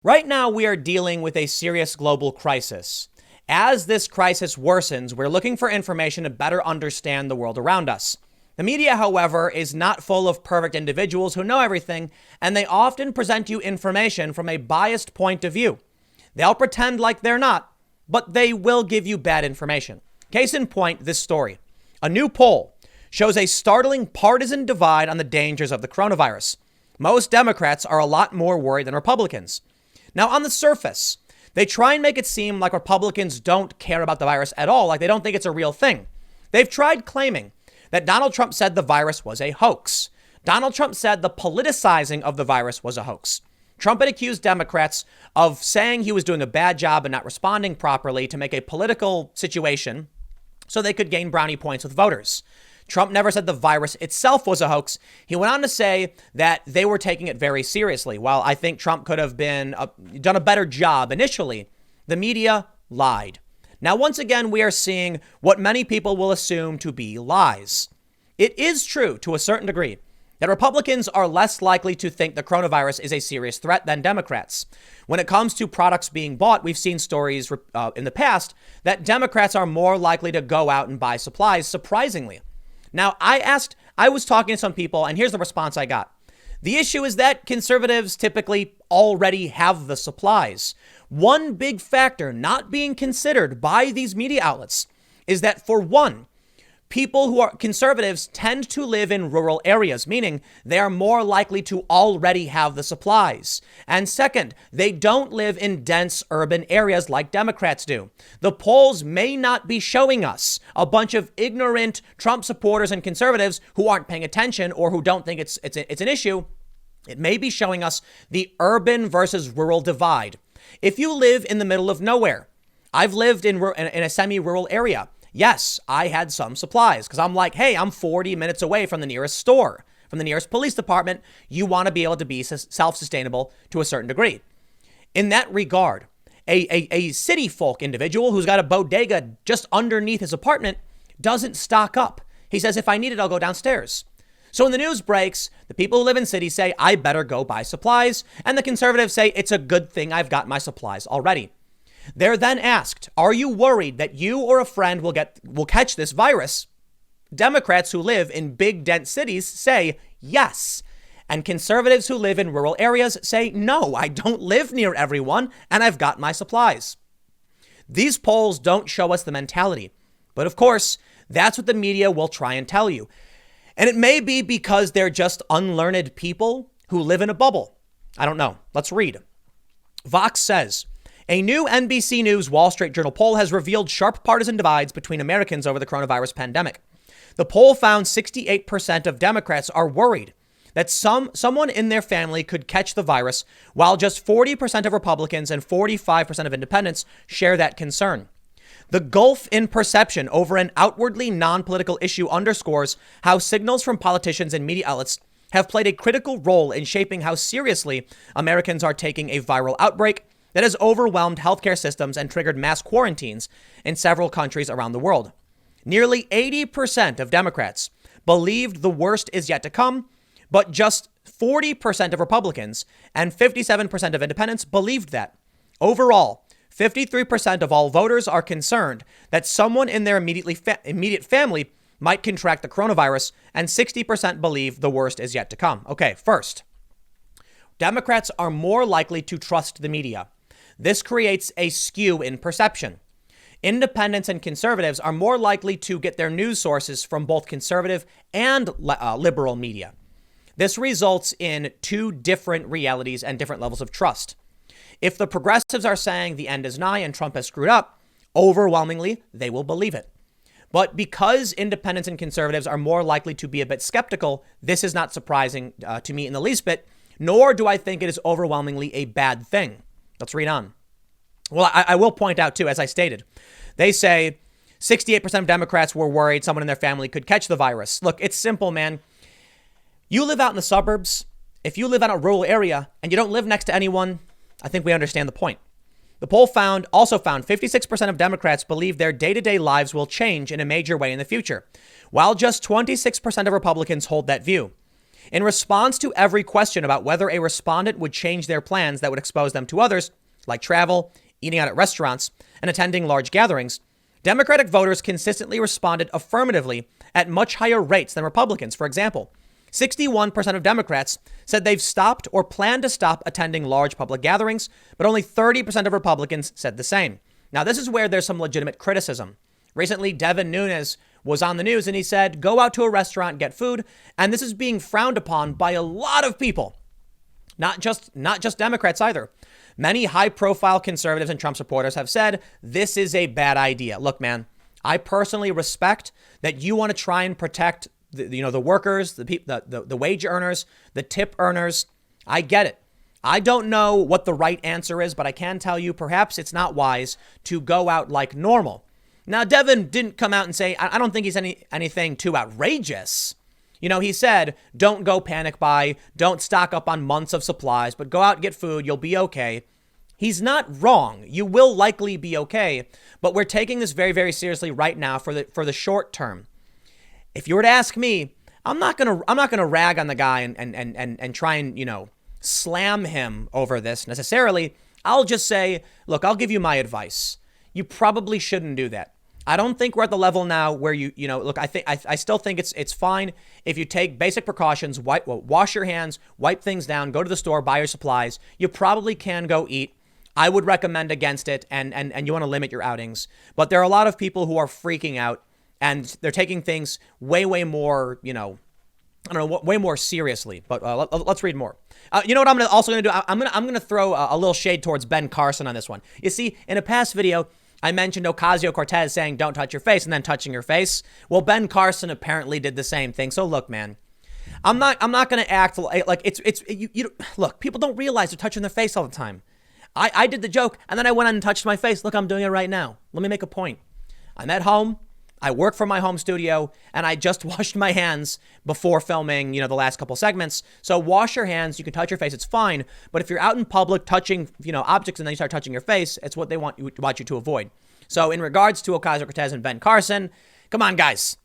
Right now, we are dealing with a serious global crisis. As this crisis worsens, we're looking for information to better understand the world around us. The media, however, is not full of perfect individuals who know everything, and they often present you information from a biased point of view. They'll pretend like they're not, but they will give you bad information. Case in point, this story. A new poll shows a startling partisan divide on the dangers of the coronavirus. Most Democrats are a lot more worried than Republicans. Now, on the surface, they try and make it seem like Republicans don't care about the virus at all, like they don't think it's a real thing. They've tried claiming that Donald Trump said the virus was a hoax. Donald Trump said the politicizing of the virus was a hoax. Trump had accused Democrats of saying he was doing a bad job and not responding properly to make a political situation so they could gain brownie points with voters. Trump never said the virus itself was a hoax. He went on to say that they were taking it very seriously. While I think Trump could have done a better job initially, the media lied. Now, once again, we are seeing what many people will assume to be lies. It is true to a certain degree that Republicans are less likely to think the coronavirus is a serious threat than Democrats. When it comes to products being bought, we've seen stories in the past that Democrats are more likely to go out and buy supplies, surprisingly. Now, I was talking to some people, and here's the response I got. The issue is that conservatives typically already have the supplies. One big factor not being considered by these media outlets is that, for one, people who are conservatives tend to live in rural areas, meaning they are more likely to already have the supplies. And second, they don't live in dense urban areas like Democrats do. The polls may not be showing us a bunch of ignorant Trump supporters and conservatives who aren't paying attention or who don't think it's an issue. It may be showing us the urban versus rural divide. If you live in the middle of nowhere, I've lived in a semi-rural area. Yes, I had some supplies because I'm like, hey, I'm 40 minutes away from the nearest store, from the nearest police department. You want to be able to be self-sustainable to a certain degree. In that regard, a city folk individual who's got a bodega just underneath his apartment doesn't stock up. He says, if I need it, I'll go downstairs. So when the news breaks, the people who live in cities say, I better go buy supplies. And the conservatives say, it's a good thing I've got my supplies already. They're then asked, are you worried that you or a friend will catch this virus? Democrats who live in big, dense cities say yes. And conservatives who live in rural areas say, no, I don't live near everyone and I've got my supplies. These polls don't show us the mentality. But of course, that's what the media will try and tell you. And it may be because they're just unlearned people who live in a bubble. I don't know. Let's read. Vox says, a new NBC News Wall Street Journal poll has revealed sharp partisan divides between Americans over the coronavirus pandemic. The poll found 68% of Democrats are worried that someone in their family could catch the virus, while just 40% of Republicans and 45% of independents share that concern. The gulf in perception over an outwardly non-political issue underscores how signals from politicians and media outlets have played a critical role in shaping how seriously Americans are taking a viral outbreak that has overwhelmed healthcare systems and triggered mass quarantines in several countries around the world. Nearly 80% of Democrats believed the worst is yet to come, but just 40% of Republicans and 57% of independents believed that. Overall, 53% of all voters are concerned that someone in their immediate family might contract the coronavirus, and 60% believe the worst is yet to come. Okay, first, Democrats are more likely to trust the media. This creates a skew in perception. Independents and conservatives are more likely to get their news sources from both conservative and liberal media. This results in two different realities and different levels of trust. If the progressives are saying the end is nigh and Trump has screwed up, overwhelmingly, they will believe it. But because independents and conservatives are more likely to be a bit skeptical, this is not surprising to me in the least bit, nor do I think it is overwhelmingly a bad thing. Let's read on. Well, I will point out, too, as I stated, they say 68% of Democrats were worried someone in their family could catch the virus. Look, it's simple, man. You live out in the suburbs. If you live in a rural area and you don't live next to anyone, I think we understand the point. The poll also found 56% of Democrats believe their day-to-day lives will change in a major way in the future, while just 26% of Republicans hold that view. In response to every question about whether a respondent would change their plans that would expose them to others, like travel, eating out at restaurants, and attending large gatherings, Democratic voters consistently responded affirmatively at much higher rates than Republicans. For example, 61% of Democrats said they've stopped or plan to stop attending large public gatherings, but only 30% of Republicans said the same. Now, this is where there's some legitimate criticism. Recently, Devin Nunes was on the news and he said, go out to a restaurant, get food. And this is being frowned upon by a lot of people, not just Democrats either. Many high-profile conservatives and Trump supporters have said this is a bad idea. Look, man, I personally respect that you want to try and protect the workers, the wage earners, the tip earners. I get it. I don't know what the right answer is, but I can tell you perhaps it's not wise to go out like normal. Now, Devin didn't come out and say, I don't think he's anything too outrageous. He said, don't go panic buy, don't stock up on months of supplies, but go out and get food. You'll be okay. He's not wrong. You will likely be okay. But we're taking this very, very seriously right now for the short term. If you were to ask me, I'm not gonna rag on the guy and try and slam him over this necessarily. I'll just say, look, I'll give you my advice. You probably shouldn't do that. I don't think we're at the level now where look, I still think it's fine if you take basic precautions, wash your hands, wipe things down, go to the store, buy your supplies. You probably can go eat. I would recommend against it, and you want to limit your outings. But there are a lot of people who are freaking out, and they're taking things way more, way more seriously. But let's read more. You know what I'm also going to do? I'm going to throw a little shade towards Ben Carson on this one. You see, in a past video, I mentioned Ocasio-Cortez saying, don't touch your face, and then touching your face. Well, Ben Carson apparently did the same thing. So look, man, I'm not going to act like look, people don't realize they're touching their face all the time. I did the joke, and then I went on and touched my face. Look, I'm doing it right now. Let me make a point. I'm at home. I work from my home studio, and I just washed my hands before filming, the last couple segments. So wash your hands. You can touch your face. It's fine. But if you're out in public touching, objects and then you start touching your face, it's what they want you to avoid. So in regards to Ocasio-Cortez and Ben Carson, come on, guys.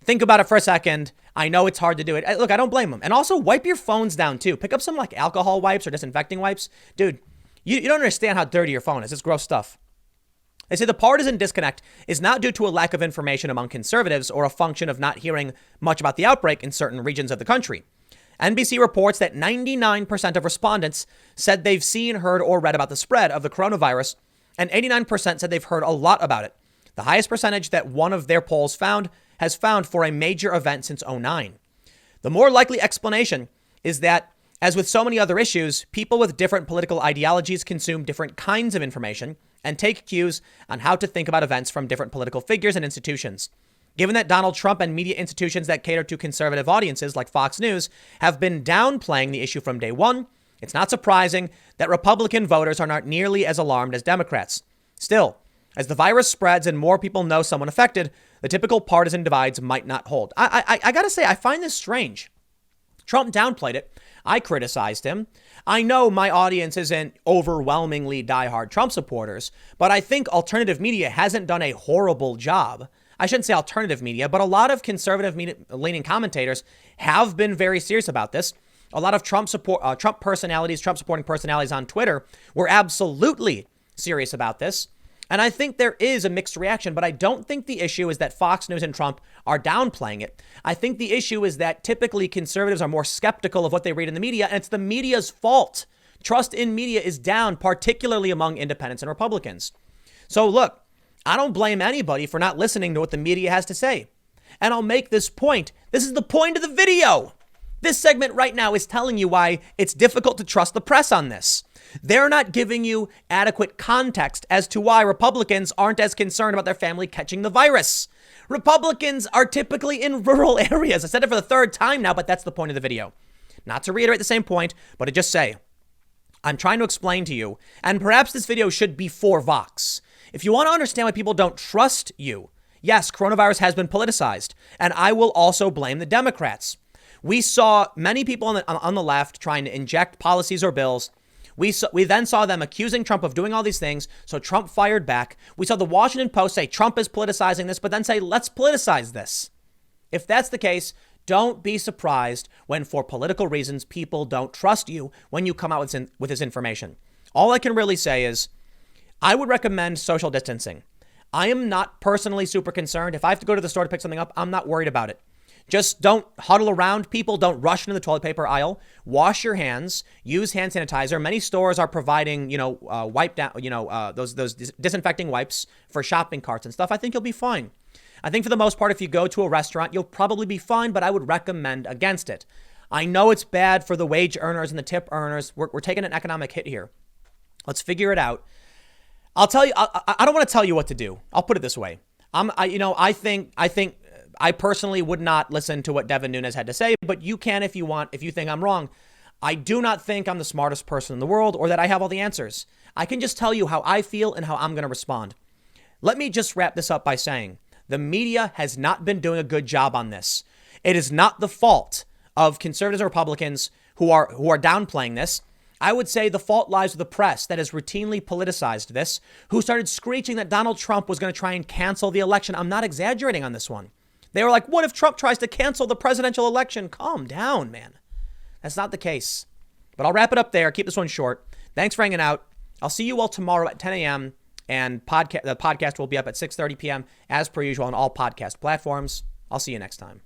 Think about it for a second. I know it's hard to do it. Look, I don't blame them. And also wipe your phones down, too. Pick up some alcohol wipes or disinfecting wipes. Dude, you don't understand how dirty your phone is. It's gross stuff. They say the partisan disconnect is not due to a lack of information among conservatives or a function of not hearing much about the outbreak in certain regions of the country. NBC reports that 99% of respondents said they've seen, heard, or read about the spread of the coronavirus, and 89% said they've heard a lot about it, the highest percentage that one of their polls has found for a major event since 2009. The more likely explanation is that, as with so many other issues, people with different political ideologies consume different kinds of information and take cues on how to think about events from different political figures and institutions. Given that Donald Trump and media institutions that cater to conservative audiences like Fox News have been downplaying the issue from day one, it's not surprising that Republican voters are not nearly as alarmed as Democrats. Still, as the virus spreads and more people know someone affected, the typical partisan divides might not hold. I gotta say, I find this strange. Trump downplayed it. I criticized him. I know my audience isn't overwhelmingly diehard Trump supporters, but I think alternative media hasn't done a horrible job. I shouldn't say alternative media, but a lot of conservative-leaning commentators have been very serious about this. A lot of Trump supporting personalities on Twitter were absolutely serious about this. And I think there is a mixed reaction, but I don't think the issue is that Fox News and Trump are downplaying it. I think the issue is that typically conservatives are more skeptical of what they read in the media, and it's the media's fault. Trust in media is down, particularly among independents and Republicans. So look, I don't blame anybody for not listening to what the media has to say. And I'll make this point. This is the point of the video. This segment right now is telling you why it's difficult to trust the press on this. They're not giving you adequate context as to why Republicans aren't as concerned about their family catching the virus. Republicans are typically in rural areas. I said it for the third time now, but that's the point of the video. Not to reiterate the same point, but to just say, I'm trying to explain to you, and perhaps this video should be for Vox. If you want to understand why people don't trust you, yes, coronavirus has been politicized, and I will also blame the Democrats. We saw many people on the left trying to inject policies or bills. We then saw them accusing Trump of doing all these things, so Trump fired back. We saw the Washington Post say Trump is politicizing this, but then say, let's politicize this. If that's the case, Don't be surprised when, for political reasons, people don't trust you when you come out with this information. All I can really say is I would recommend social distancing. I am not personally super concerned. If I have to go to the store to pick something up, I'm not worried about it. Just don't huddle around people. Don't rush into the toilet paper aisle. Wash your hands. Use hand sanitizer. Many stores are providing, wipe down, those disinfecting wipes for shopping carts and stuff. I think you'll be fine. I think for the most part, if you go to a restaurant, you'll probably be fine, but I would recommend against it. I know it's bad for the wage earners and the tip earners. We're taking an economic hit here. Let's figure it out. I'll tell you, I don't want to tell you what to do. I'll put it this way. I think I personally would not listen to what Devin Nunes had to say, but you can if you want, if you think I'm wrong. I do not think I'm the smartest person in the world or that I have all the answers. I can just tell you how I feel and how I'm going to respond. Let me just wrap this up by saying the media has not been doing a good job on this. It is not the fault of conservatives and Republicans who are downplaying this. I would say the fault lies with the press that has routinely politicized this, who started screeching that Donald Trump was going to try and cancel the election. I'm not exaggerating on this one. They were like, what if Trump tries to cancel the presidential election? Calm down, man. That's not the case. But I'll wrap it up there. Keep this one short. Thanks for hanging out. I'll see you all tomorrow at 10 a.m. And the podcast will be up at 6:30 p.m. as per usual on all podcast platforms. I'll see you next time.